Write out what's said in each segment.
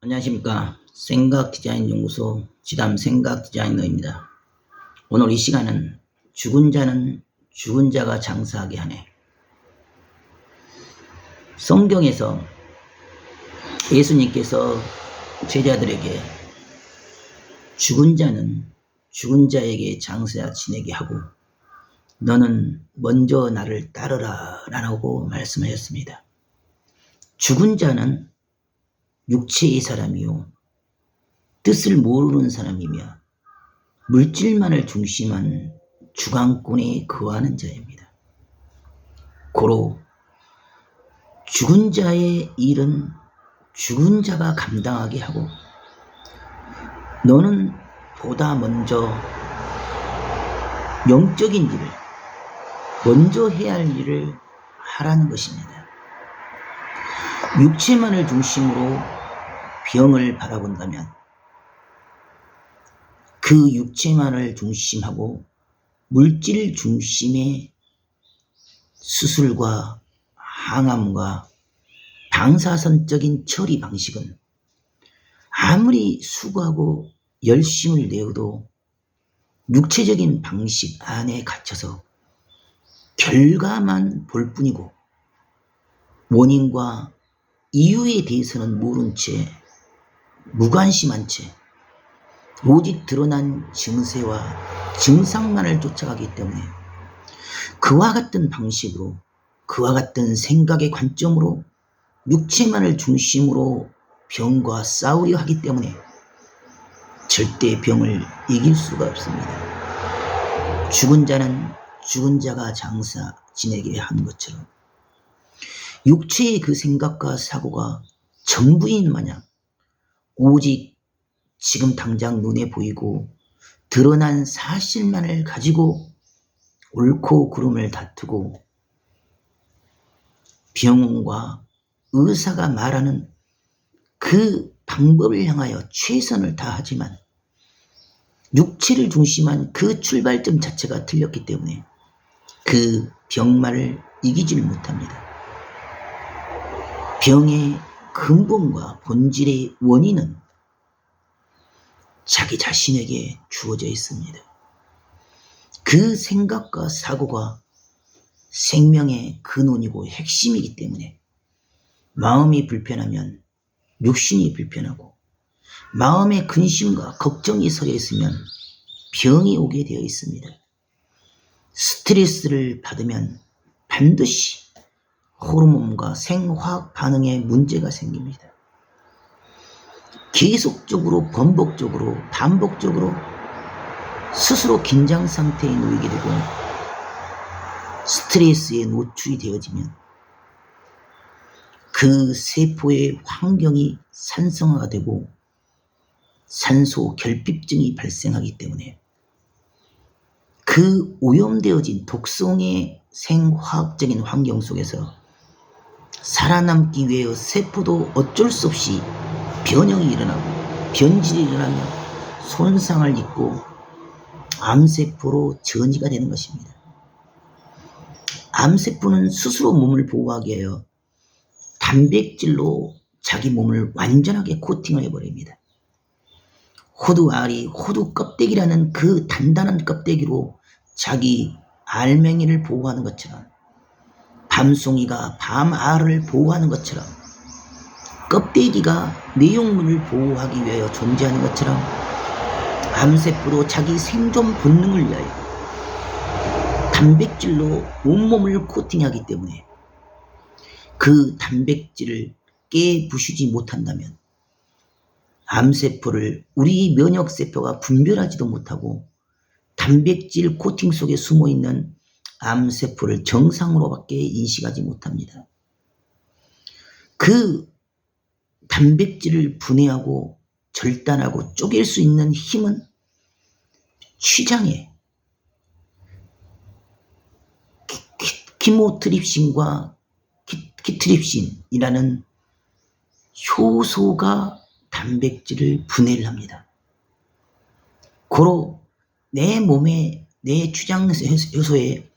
안녕하십니까. 생각디자인연구소 지담 생각디자이너입니다. 오늘 이 시간은 죽은 자는 죽은 자가 장사하게 하네. 성경에서 예수님께서 제자들에게 죽은 자는 죽은 자에게 장사 지내게 하고 너는 먼저 나를 따르라 라고 말씀하셨습니다. 죽은 자는 육체의 사람이요 뜻을 모르는 사람이며 물질만을 중심한 주관권에 거하는 자입니다. 고로 죽은 자의 일은 죽은 자가 감당하게 하고 너는 보다 먼저 영적인 일을 먼저 해야 할 일을 하라는 것입니다. 육체만을 중심으로 병을 바라본다면 그 육체만을 중심하고 물질 중심의 수술과 항암과 방사선적인 처리 방식은 아무리 수고하고 열심을 내어도 육체적인 방식 안에 갇혀서 결과만 볼 뿐이고 원인과 이유에 대해서는 모른 채 무관심한 채 오직 드러난 증세와 증상만을 쫓아가기 때문에 그와 같은 방식으로 그와 같은 생각의 관점으로 육체만을 중심으로 병과 싸우려 하기 때문에 절대 병을 이길 수가 없습니다. 죽은 자는 죽은 자가 장사 지내게 한 것처럼 육체의 그 생각과 사고가 전부인 마냥 오직 지금 당장 눈에 보이고 드러난 사실만을 가지고 옳고 그름을 다투고 병원과 의사가 말하는 그 방법을 향하여 최선을 다하지만 육체를 중심한 그 출발점 자체가 틀렸기 때문에 그 병만을 이기질 못합니다. 병의 근본과 본질의 원인은 자기 자신에게 주어져 있습니다. 그 생각과 사고가 생명의 근원이고 핵심이기 때문에 마음이 불편하면 육신이 불편하고 마음의 근심과 걱정이 서려 있으면 병이 오게 되어 있습니다. 스트레스를 받으면 반드시 호르몬과 생화학 반응에 문제가 생깁니다. 계속적으로 반복적으로 스스로 긴장 상태에 놓이게 되고 스트레스에 노출이 되어지면 그 세포의 환경이 산성화가 되고 산소 결핍증이 발생하기 때문에 그 오염되어진 독성의 생화학적인 환경 속에서 살아남기 위해 세포도 어쩔 수 없이 변형이 일어나고 변질이 일어나며 손상을 입고 암세포로 전이가 되는 것입니다. 암세포는 스스로 몸을 보호하기 위하여 단백질로 자기 몸을 완전하게 코팅을 해버립니다. 호두알이 호두 껍데기라는 그 단단한 껍데기로 자기 알맹이를 보호하는 것처럼 밤송이가 밤알을 보호하는 것처럼 껍데기가 내용물을 보호하기 위하여 존재하는 것처럼 암세포도 자기 생존 본능을 위하여 단백질로 온몸을 코팅하기 때문에 그 단백질을 깨부수지 못한다면 암세포를 우리 면역세포가 분별하지도 못하고 단백질 코팅 속에 숨어있는 암세포를 정상으로밖에 인식하지 못합니다. 그 단백질을 분해하고 절단하고 쪼갤 수 있는 힘은 췌장에 키모트립신과 키트립신이라는 효소가 단백질을 분해를 합니다. 고로 내 몸에 내 췌장 효소에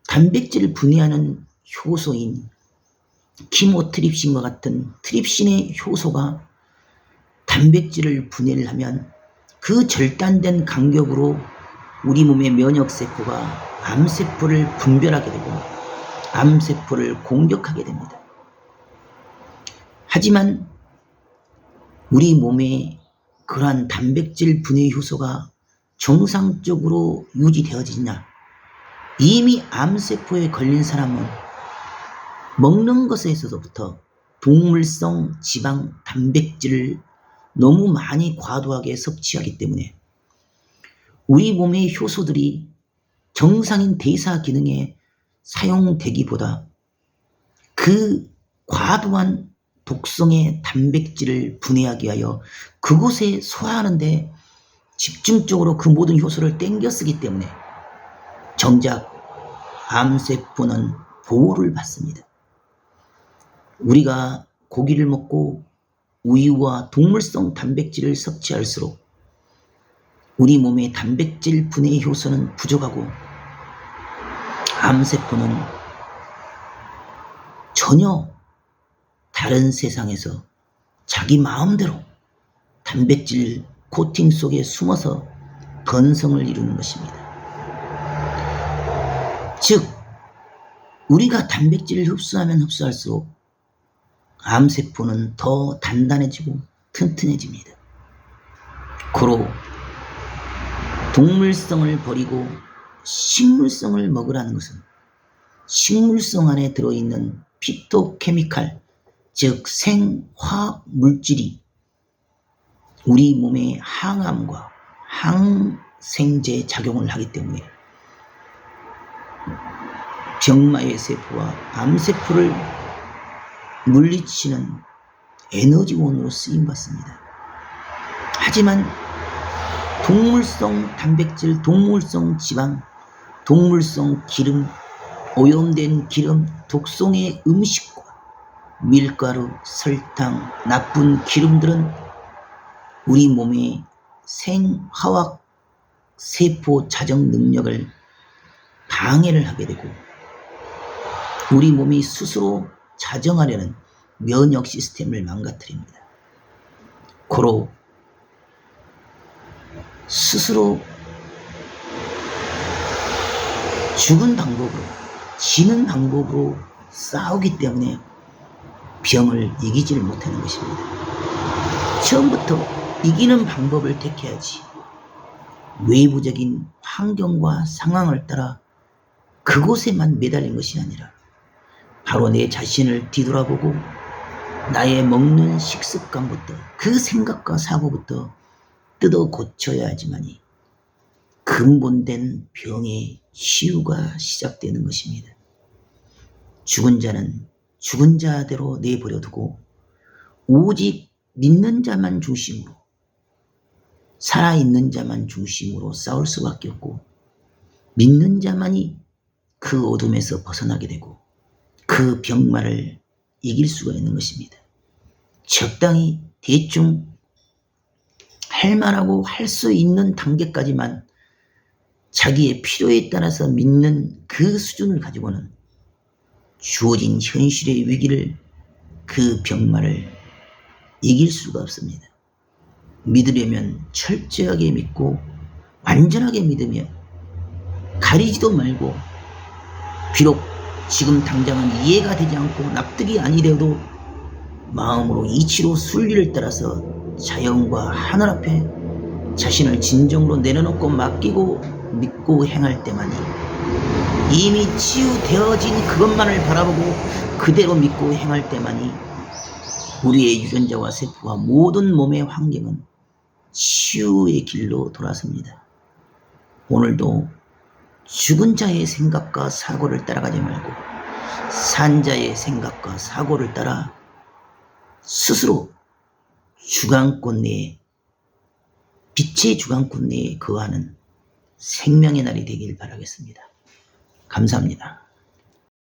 단백질을 분해하는 효소인 키모트립신과 같은 트립신의 효소가 단백질을 분해를 하면 그 절단된 간격으로 우리 몸의 면역세포가 암세포를 분별하게 되고 암세포를 공격하게 됩니다. 하지만 우리 몸에 그러한 단백질 분해 효소가 정상적으로 유지되어지냐? 이미 암세포에 걸린 사람은 먹는 것에서부터 동물성 지방 단백질을 너무 많이 과도하게 섭취하기 때문에 우리 몸의 효소들이 정상인 대사 기능에 사용되기보다 그 과도한 독성의 단백질을 분해하기 위하여 그곳에 소화하는데 집중적으로 그 모든 효소를 땡겨 쓰기 때문에 정작 암세포는 보호를 받습니다. 우리가 고기를 먹고 우유와 동물성 단백질을 섭취할수록 우리 몸의 단백질 분해 효소는 부족하고 암세포는 전혀 다른 세상에서 자기 마음대로 단백질 코팅 속에 숨어서 건성을 이루는 것입니다. 즉 우리가 단백질을 흡수하면 흡수할수록 암세포는 더 단단해지고 튼튼해집니다. 고로 동물성을 버리고 식물성을 먹으라는 것은 식물성 안에 들어있는 피토케미칼, 즉 생화학 물질이 우리 몸의 항암과 항생제 작용을 하기 때문에 병마의 세포와 암세포를 물리치는 에너지원으로 쓰임받습니다. 하지만 동물성 단백질, 동물성 지방, 동물성 기름, 오염된 기름, 독성의 음식과 밀가루, 설탕, 나쁜 기름들은 우리 몸의 생화학 세포 자정 능력을 방해를 하게 되고 우리 몸이 스스로 자정하려는 면역 시스템을 망가뜨립니다. 고로 스스로 죽은 방법으로, 지는 방법으로 싸우기 때문에 병을 이기지를 못하는 것입니다. 처음부터 이기는 방법을 택해야지 외부적인 환경과 상황을 따라 그곳에만 매달린 것이 아니라 바로 내 자신을 뒤돌아보고 나의 먹는 식습관부터 그 생각과 사고부터 뜯어 고쳐야 하지만이 근본된 병의 치유가 시작되는 것입니다. 죽은 자는 죽은 자대로 내버려두고 오직 믿는 자만 중심으로 살아있는 자만 중심으로 싸울 수밖에 없고 믿는 자만이 그 어둠에서 벗어나게 되고 그 병마를 이길 수가 있는 것입니다. 적당히 대충 할 만하고 할 수 있는 단계까지만 자기의 필요에 따라서 믿는 그 수준을 가지고는 주어진 현실의 위기를 그 병마를 이길 수가 없습니다. 믿으려면 철저하게 믿고 완전하게 믿으며 가리지도 말고 비록 지금 당장은 이해가 되지 않고 납득이 아니래도 마음으로 이치로 순리를 따라서 자연과 하늘 앞에 자신을 진정으로 내려놓고 맡기고 믿고 행할 때만이 이미 치유되어진 그것만을 바라보고 그대로 믿고 행할 때만이 우리의 유전자와 세포와 모든 몸의 환경은 치유의 길로 돌아섭니다. 오늘도 죽은 자의 생각과 사고를 따라가지 말고 산 자의 생각과 사고를 따라 스스로 주관권 내에 빛의 주관권 내에 거하는 생명의 날이 되길 바라겠습니다. 감사합니다.